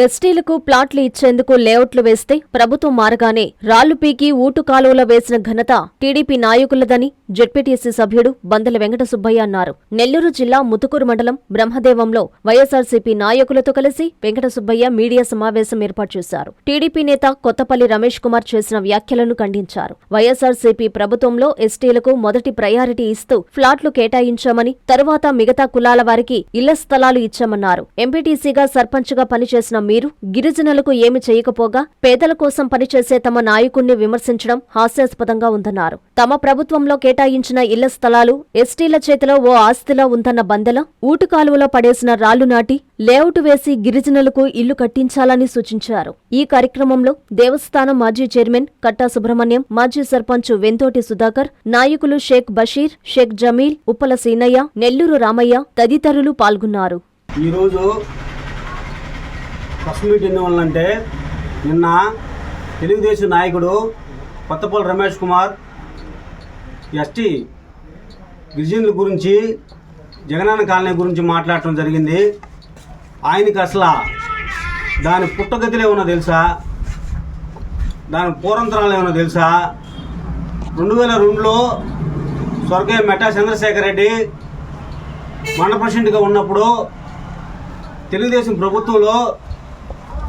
ఎస్టీలకు ప్లాట్లు ఇచ్చేందుకు లేఅవుట్లు వేస్తే ప్రభుత్వం మారగానే రాళ్లు పీకి ఊటు కాలువలో వేసిన ఘనత టీడీపీ నాయకులదని జెడ్పీటీసీ సభ్యుడు బందెల వెంకట సుబ్బయ్య అన్నారు. నెల్లూరు జిల్లా ముతుకూరు మండలం బ్రహ్మదేవంలో వైఎస్సార్సీపీ నాయకులతో కలిసి వెంకట సుబ్బయ్య మీడియా సమావేశం ఏర్పాటు చేశారు. టీడీపీ నేత కొత్తపల్లి రమేష్ కుమార్ చేసిన వ్యాఖ్యలను ఖండించారు. వైఎస్సార్సీపీ ప్రభుత్వంలో ఎస్టీలకు మొదటి ప్రయారిటీ ఇస్తూ ఫ్లాట్లు కేటాయించామని, తరువాత మిగతా కులాల వారికి ఇళ్ల స్థలాలు ఇచ్చామన్నారు. ఎంపీటీసీగా సర్పంచ్గా పనిచేసిన మీరు గిరిజనులకు ఏమి చేయకపోగా పేదల కోసం పనిచేసే తమ నాయకుణ్ణి విమర్శించడం హాస్యాస్పదంగా ఉందన్నారు. తమ ప్రభుత్వంలో కేటాయించిన ఇళ్ల స్థలాలు ఎస్టీల చేతిలో ఓ ఆస్తిలా ఉందన్న బందెల ఊటు కాలువలో పడేసిన రాళ్లు నాటి లేఅవుట్ వేసి గిరిజనులకు ఇల్లు కట్టించాలని సూచించారు. ఈ కార్యక్రమంలో దేవస్థానం మాజీ చైర్మన్ కట్టా సుబ్రహ్మణ్యం, మాజీ సర్పంచ్ వెంతోటి సుధాకర్, నాయకులు షేక్ బషీర్, షేక్ జమీల్, ఉప్పల సీనయ్య, నెల్లూరు రామయ్య తదితరులు పాల్గొన్నారు. ఫస్ట్ మీట్ ఎందువల్లంటే నిన్న తెలుగుదేశం నాయకుడు కొత్తపల్లి రమేష్ కుమార్ ఎస్టీ గిరిజనుల గురించి, జగనన్న కాలనీ గురించి మాట్లాడటం జరిగింది. ఆయనకి అసలు దాని పుట్టగతులు ఏమన్నా తెలుసా, దాని పూర్వంతరాలు ఏమన్నా తెలుసా? 2002లో స్వర్గీయ మెట్టా చంద్రశేఖర్ రెడ్డి మండల ప్రెసిడెంట్గా ఉన్నప్పుడు తెలుగుదేశం ప్రభుత్వంలో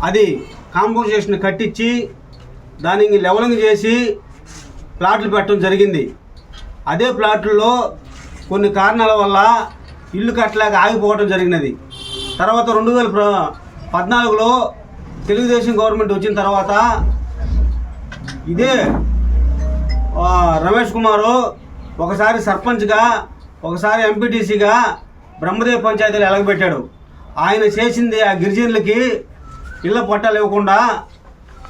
అది కాంపోజిషన్ కట్టించి దానికి లెవలింగ్ చేసి ప్లాట్లు పెట్టడం జరిగింది. అదే ప్లాట్లలో కొన్ని కారణాల వల్ల ఇల్లు కట్టలేక ఆగిపోవడం జరిగినది. తర్వాత 2014లో తెలుగుదేశం గవర్నమెంట్ వచ్చిన తర్వాత ఇదే రమేష్ కుమారు ఒకసారి సర్పంచ్గా, ఒకసారి ఎంపీటీసీగా బ్రహ్మదేవ్ పంచాయతీలు ఎలగబెట్టాడు. ఆయన చేసింది ఆ గిరిజనులకి ఇళ్ల పట్టాలు ఇవ్వకుండా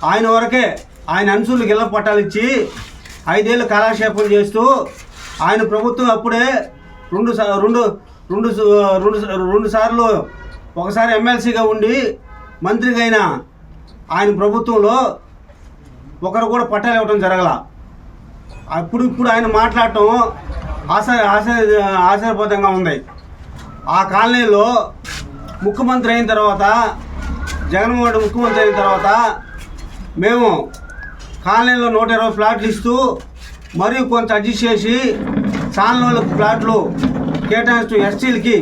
ఆయన వరకే ఆయన అంశులకు ఇళ్ల పట్టాలు ఇచ్చి 5 ఏళ్ళు కాలక్షేపం చేస్తూ ఆయన ప్రభుత్వం అప్పుడే రెండు సార్లు ఒకసారి ఎమ్మెల్సీగా ఉండి మంత్రిగా అయిన ఆయన ప్రభుత్వంలో ఒకరు కూడా పట్టాలు ఇవ్వడం జరగల. ఇప్పుడు ఆయన మాట్లాడటం ఆశ్చర్యపోతంగా ఉంది. ఆ కాలనీలో ముఖ్యమంత్రి అయిన తర్వాత, జగన్మోహన్ రెడ్డి ముఖ్యమంత్రి అయిన తర్వాత మేము కాలనీలో 120 ప్లాట్లు ఇస్తూ మరియు కొంత అడ్జస్ట్ చేసి సాలనోళ్ళకి ప్లాట్లు కేటాయిస్తూ ఎస్సీలకి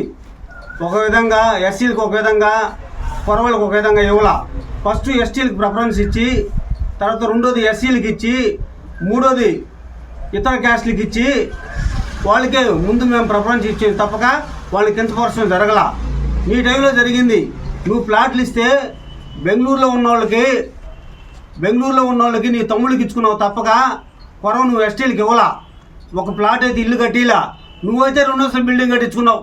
ఒక విధంగా, ఎస్సీలకు ఒక విధంగా, పొరవలకు ఒక విధంగా ఇవ్వాల. ఫస్ట్ ఎస్టీలకు ప్రిఫరెన్స్ ఇచ్చి, తర్వాత రెండోది ఎస్సీలకు ఇచ్చి, మూడోది ఇతర క్యాస్ట్లకు ఇచ్చి వాళ్ళకే ముందు మేము ప్రిఫరెన్స్ ఇచ్చేది తప్పక వాళ్ళకి ఎంత పర్సెంట్ జరగల. నీ టైంలో జరిగింది. నువ్వు ప్లాట్లు ఇస్తే బెంగళూరులో ఉన్న వాళ్ళకి నీ తమ్ముళ్ళకి ఇచ్చుకున్నావు తప్పక పొరవ నువ్వు ఎస్టీలకు ఇవ్వలా. ఒక ప్లాట్ అయితే ఇల్లు కట్టిలా. నువ్వైతే 2 అంతస్తుల బిల్డింగ్ కట్టించుకున్నావు.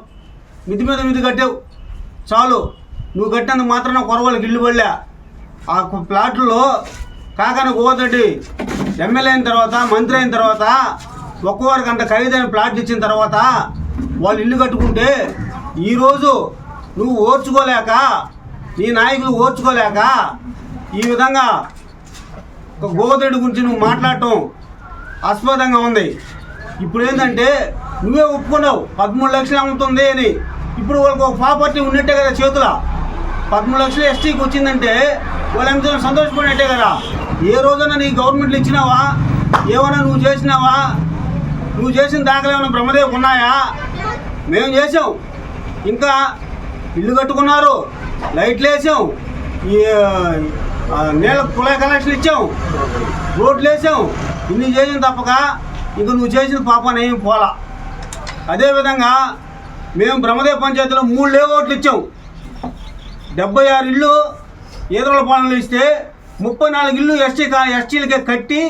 మిది మీద మిది కట్టావు చాలు. నువ్వు కట్టినందుకు మాత్రం కొరవాళ్ళకి ఇల్లు పడలే. ఆ ప్లాట్లలో కాకాన గోవర్రెడ్డి ఎమ్మెల్యే అయిన తర్వాత, మంత్రి అయిన తర్వాత ఒక్కొక్కరికి అంత ఖరీదైన ప్లాట్లు ఇచ్చిన తర్వాత వాళ్ళు ఇల్లు కట్టుకుంటే ఈరోజు నువ్వు ఓర్చుకోలేక, నీ నాయకులు ఓర్చుకోలేక ఈ విధంగా గోవర్రెడ్డి గురించి నువ్వు మాట్లాడటం ఆస్పదంగా ఉంది. ఇప్పుడు ఏంటంటే నువ్వే ఒప్పుకున్నావు 13 లక్షలు అమ్ముతుంది అని. ఇప్పుడు వాళ్ళకి ఒక ప్రాపర్టీ ఉన్నట్టే కదా చేతుల. 13 లక్షలు ఎస్టీకి వచ్చిందంటే వాళ్ళు ఎంత సంతోషపడినట్టే కదా. ఏ రోజైనా నీ గవర్నమెంట్లు ఇచ్చినావా? ఏమైనా నువ్వు చేసినావా? నువ్వు చేసిన దాఖలు ఏమైనా బ్రహ్మదేవ్ ఉన్నాయా? మేము చేసాం. ఇంకా ఇల్లు కట్టుకున్నారు, లైట్లు వేసాం, ఈ నీళ్ళ కుళాయి కనెక్షన్ ఇచ్చాం, రోడ్లు వేసాం. ఇన్ని చేసిన తప్పక ఇంక నువ్వు చేసిన పాపాన్ని ఏమి పోలా. అదేవిధంగా మేము బ్రహ్మదేవ్ పంచాయతీలో 3 లేఅవుట్లు ఇచ్చాం. 76 ఇళ్ళు ఈదరుల పాలనలు ఇస్తే 34 ఇళ్ళు ఎస్టీలకే కట్టి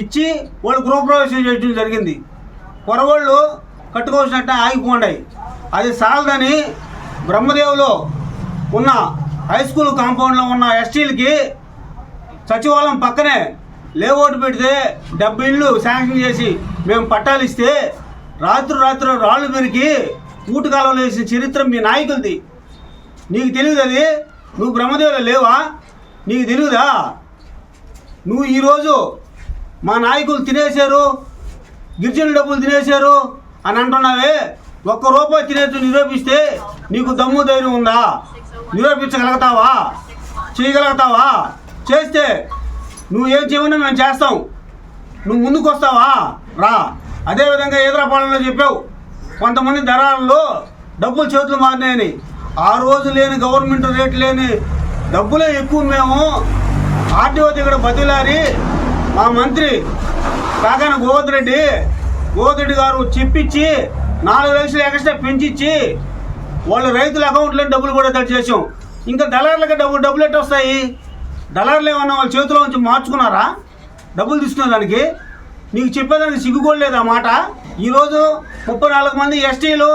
ఇచ్చి వాళ్ళు గృహప్రవేశం చేయడం జరిగింది. పొరవాళ్ళు కట్టుకోవాల్సినట్టు ఆగిపోండి. అది సాలదని బ్రహ్మదేవులో ఉన్న హై స్కూల్ కాంపౌండ్లో ఉన్న ఎస్టీలకి సచివాలయం పక్కనే లేఅవుట్ పెడితే 70 ఇళ్ళు శాంక్షన్ చేసి మేము పట్టాలు ఇస్తే రాత్రి రాళ్ళు పెరిగి ఊటు కాలంలో వేసిన చరిత్ర మీ నాయకులది. నీకు తెలియదు అది? నువ్వు బ్రహ్మదేవులో లేవా? నీకు తెలియదా? నువ్వు ఈరోజు మా నాయకులు తినేశారు, గిరిజనుల డబ్బులు తినేశారు అని అంటున్నావే. ₹1 తినేట్టు నిరూపిస్తే నీకు దమ్ము ధైర్యం ఉందా? నిరూపించగలుగుతావా? చేయగలుగుతావా? చేస్తే నువ్వు ఏం చేయమన్నా మేము చేస్తాం. నువ్వు ముందుకు వస్తావా? రా. అదేవిధంగా ఈదరాపాలెంలో చెప్పావు కొంతమంది దళారులు డబ్బులు చేతులు మారినాయని. ఆ రోజు లేని గవర్నమెంట్ రేట్ లేని డబ్బులే ఎక్కువ మేము ఆర్టీఓ దగ్గర బతిలారి మా మంత్రి కాకాన గోవర్ధన్ రెడ్డి గారు చెప్పించి 4 లక్షలు ఎక్స్ట్రా పెంచిచ్చి వాళ్ళ రైతుల అకౌంట్లో డబ్బులు కూడా కట్ చేసాం. ఇంకా దళారులకి డబ్బులు ఎట్టు వస్తాయి? దళారులు ఏమన్నా వాళ్ళ చేతిలో నుంచి మార్చుకున్నారా డబ్బులు తీసుకునే దానికి? నీకు చెప్పేదానికి సిగ్గుకోలేదు ఆ మాట. ఈరోజు 34 మంది ఎస్టీలు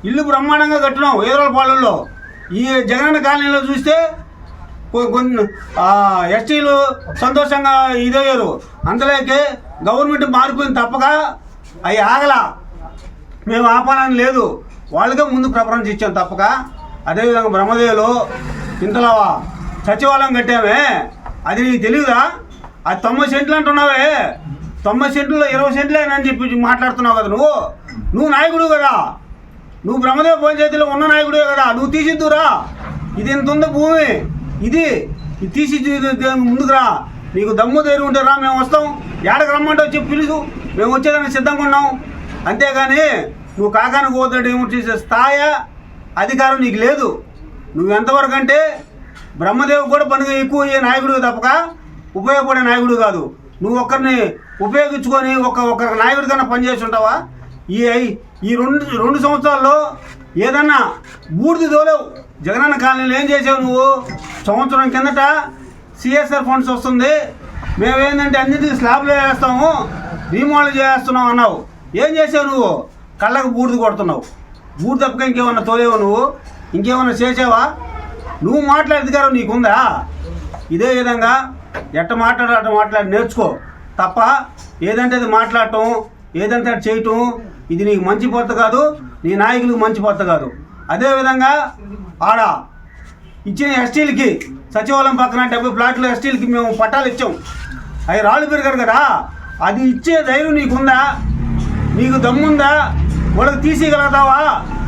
ఇల్లు బ్రహ్మాండంగా కట్టినాం ఈదరాపాలెంలో. ఈ జగనన్న కాలనీలో చూస్తే కొన్ని ఎస్టీలు సంతోషంగా ఇదయ్యారు. అంతలోకే గవర్నమెంట్ మారిపోయింది తప్పక అవి ఆగలా. మేము ఆపాలని లేదు, వాళ్ళకే ముందు ప్రిఫరెన్స్ ఇచ్చాం తప్పక. అదేవిధంగా బ్రహ్మదేవులు ఇంతలో సచివాలయం కట్టామే, అది నీకు తెలియదా? అది 90 సెంట్లు అంటున్నావే, 90 సెంట్లో 20 సెంట్లేనని చెప్పి మాట్లాడుతున్నావు కదా. నువ్వు నాయకుడు కదా, నువ్వు బ్రహ్మదేవ పంచాయతీలో ఉన్న నాయకుడే కదా. నువ్వు తీసిద్దురా, ఇది ఎంత ఉంది భూమి, ఇది తీసి ముందుకు రా. నీకు దమ్ము ధైర్యం ఉంటే రా, మేము వస్తాం. ఏడకి రమ్మంటావు చెప్పి పిలుసు, మేము వచ్చేదానికి సిద్ధంగా ఉన్నాం. అంతేగాని నువ్వు కాకాని గోవర్ధన్ రెడ్డి చేసే స్థాయి అధికారం నీకు లేదు. నువ్వు ఎంతవరకు అంటే బ్రహ్మదేవ్ కూడా పని ఎక్కువ అయ్యే నాయకుడు తప్పక ఉపయోగపడే నాయకుడు కాదు. నువ్వు ఒక్కరిని ఉపయోగించుకొని ఒక్కరికి నాయకుడి కన్నా పనిచేసి ఉంటావా? ఈ రెండు సంవత్సరాల్లో ఏదన్నా బూడిది తోలేవు. జగనన్న కాలనీలో ఏం చేసావు నువ్వు? సంవత్సరం కిందట సిఎస్ఆర్ ఫండ్స్ వస్తుంది, మేమేంటంటే అన్నింటికి స్లాబ్లో వేస్తాము, రీమోడల్ చేస్తున్నావు అన్నావు. ఏం చేసావు నువ్వు? కళ్ళకు బూడిది కొడుతున్నావు. బూడిద తప్పక ఇంకేమన్నా తోలేవు నువ్వు? ఇంకేమన్నా చేసావా? నువ్వు మాట్లాడే అధికారం నీకుందా? ఇదే విధంగా ఎట్ట మాట్లాడి నేర్చుకో తప్ప ఏదంటే అది మాట్లాడటం, ఏదంటే అది చేయటం ఇది నీకు మంచి పొత్త కాదు, నీ నాయకులకు మంచి పొత్త కాదు. అదేవిధంగా ఆడ ఇచ్చిన ఎస్టీలకి సచివాలయం పక్కన 70 ప్లాట్లు ఎస్టీలకి మేము పట్టాలు ఇచ్చాం. అవి రాళ్ళు పెరిగారు కదా, అది ఇచ్చే ధైర్యం నీకుందా? నీకు దమ్ముందా? వాళ్ళకి తీసేయగలుగుతావా?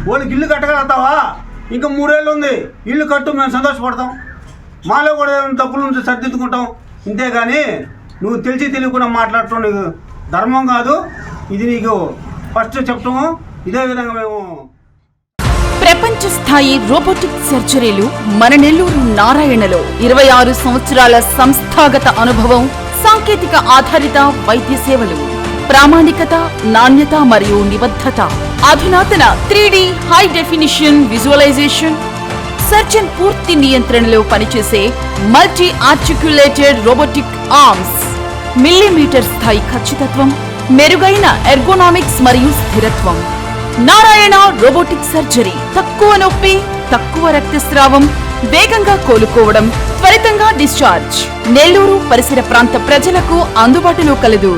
వాళ్ళకి ఇల్లు కట్టగలుగుతావా? ఇంకా 3 ఏళ్ళు ఉంది, ఇల్లు కట్టు, మేము సంతోషపడతాం. మాలో కూడా ఏమైనా తప్పులు ఉంటే సర్దిద్దుకుంటాం. ఇంతేగాని నువ్వు తెలియకుండా మాట్లాడటం నీకు ధర్మం కాదు. ఇది నీకు ఫస్ట్ చెప్తాము. ఇదే విధంగా మేము ప్రపంచ స్థాయి రోబోటిక్ సర్జరీలు మన నెల్లూరు నారాయణలో 26 సంవత్సరాల సంస్థాగత అనుభవం, సాంకేతిక ఆధారిత వైద్య సేవలు, ప్రామాణికత, నాణ్యత మరియు నిబద్ధత, అధునాతన 3D high definition visualisation, surgeon పూర్తి నియంత్రణలో పనిచేసే multi articulated robotic arms, millimetre స్థాయి ఖచ్చితత్వం, మెరుగైన ఎర్గోనామిక్స్ మరియు స్థిరత్వం. Narayana robotic surgery. తక్కువ నొప్పి, తక్కువ రక్తస్రావం, వేగంగా కోలుకోవడం, త్వరితంగా డిశ్చార్జ్. నెల్లూరు పరిసర ప్రాంత ప్రజలకు అందుబాటులో కలదు.